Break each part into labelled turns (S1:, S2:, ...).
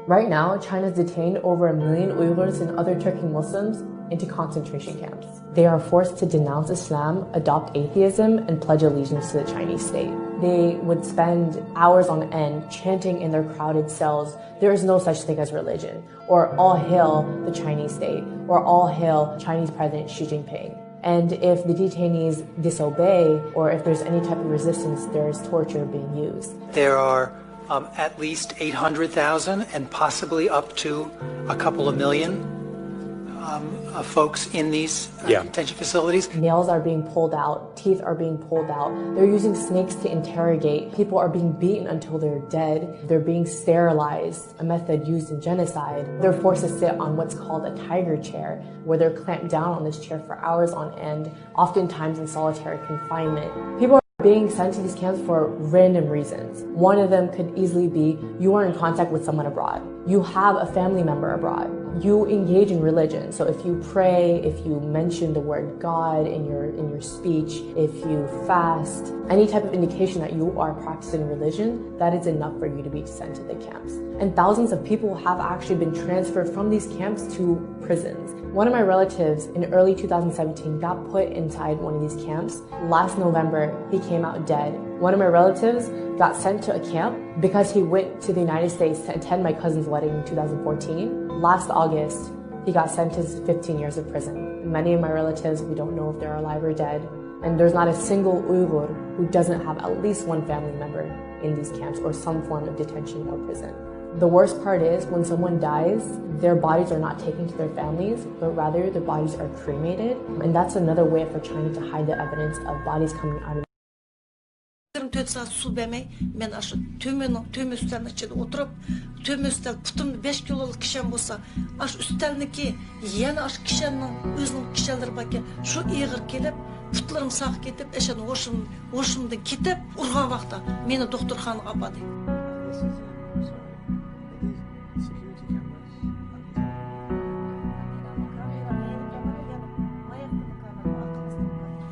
S1: Right now, China's detained over 1 million Uyghurs and other Turkic Muslims into concentration camps. They are forced to denounce Islam, adopt atheism, and pledge allegiance to the Chinese state. They would spend hours on end chanting in their crowded cells, "There is no such thing as religion," or "All hail the Chinese state," or "All hail Chinese President Xi Jinping." And if the detainees disobey, or if there's any type of resistance, there's torture being used.
S2: There are at least 800,000 and possibly up to a couple of million folks in these detention facilities.
S1: Nails are being pulled out, teeth are being pulled out. They're using snakes to interrogate. People are being beaten until they're dead. They're being sterilized, a method used in genocide. They're forced to sit on what's called a tiger chair, where they're clamped down on this chair for hours on end, oftentimes in solitary confinement. People are being sent to these camps for random reasons. One of them could easily be you are in contact with someone abroad. You have a family member abroad. You engage in religion. So if you pray, if you mention the word God in your speech, if you fast, any type of indication that you are practicing religion, that is enough for you to be sent to the camps. And thousands of people have actually been transferred from these camps to prisons. One of my relatives in early 2017 got put inside one of these camps. Last November, he came out dead. One of my relatives got sent to a camp because he went to the United States to attend my cousin's wedding in 2014. Last August, he got sentenced to 15 years of prison. Many of my relatives, we don't know if they're alive or dead. And there's not a single Uyghur who doesn't have at least one family member in these camps or some form of detention or prison. The worst part is when someone dies, their bodies are not taken to their families, but rather their bodies are cremated. And that's another way for China to hide the evidence of bodies coming out of
S3: 4 saat su bermey, men aşı töme üstelin içinde oturup, töme üstel putumda 5 kiloluk kişen bolsa, aş üstelniki yana aş kişennin özünün kişenleri bakken, şu iğir kelip, putlarım sağ ketip, eşen hoşumdan ketip, urgan vaqta meni doktorxanaga apadi.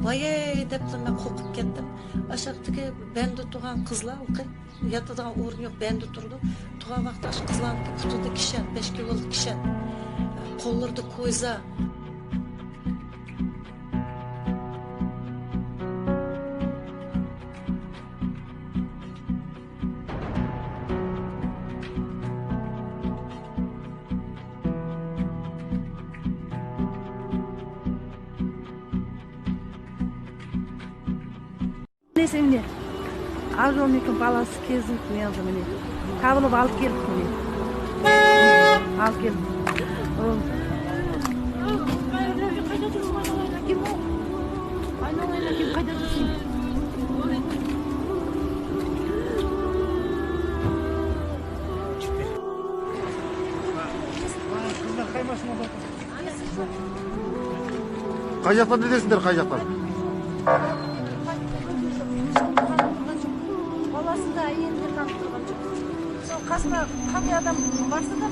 S3: Vay depti men qo'rqib ketdim. Aşağıdaki bende turgan qizlar, yatadigan o'rin yo'q, bende turdi. Turgan vaqtda ash qizlarniki putida kishan, 5 kiloluk kishan. Qo'llarida ko'za.
S4: Mine ажолникин баласы кезіп мен міне табылып алып келдік міне алып келдік қайда жүрсің
S5: қай жақтан dedesіңдер қай жақтан
S4: қасына қандай адам барса да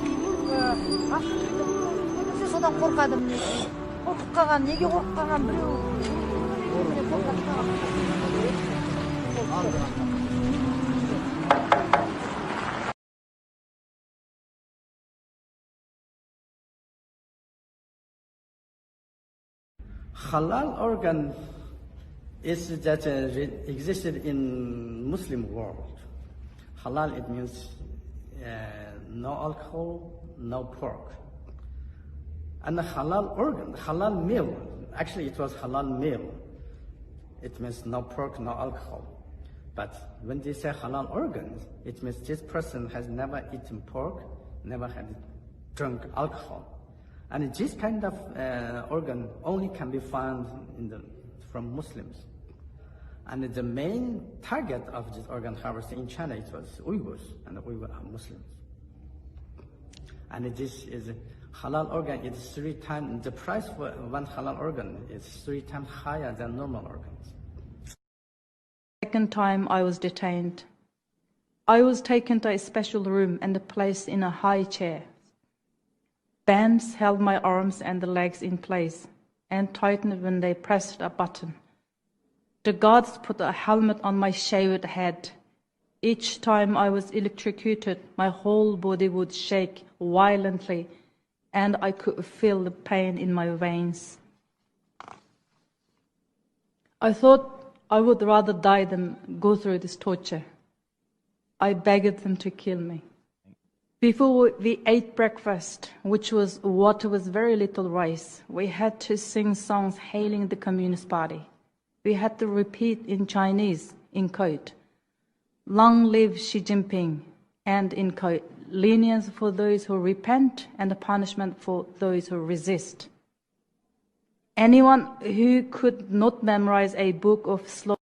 S4: көбінесе содан қорқадым қорқып қалған неге қорқып қалған біреу
S6: Halal organ is that existed in Muslim world. Halal, it means no alcohol, no pork. And the halal organ, halal meal, actually it was halal meal. It means no pork, no alcohol. But when they say halal organs, it means this person has never eaten pork, never had drunk alcohol. And this kind of organ only can be found from Muslims. And the main target of this organ harvesting in China, it was Uyghurs, and the Uyghur are Muslims. And this is halal organ. It's 3 times, the price for one halal organ is 3 times higher than normal organs.
S7: Second time I was detained. I was taken to a special room and placed in a high chair. Bands held my arms and the legs in place and tightened when they pressed a button. The guards put a helmet on my shaved head Each time I was electrocuted, my whole body would shake violently, and I could feel the pain in my veins. I thought I would rather die than go through this torture. I begged them to kill me. Before we ate breakfast, which was water with very little rice, we had to sing songs hailing the Communist Party. We had to repeat in Chinese, in quote, "Long live Xi Jinping," and in quote, "Lenience for those who repent and the punishment for those who resist." Anyone who could not memorize a book of slogans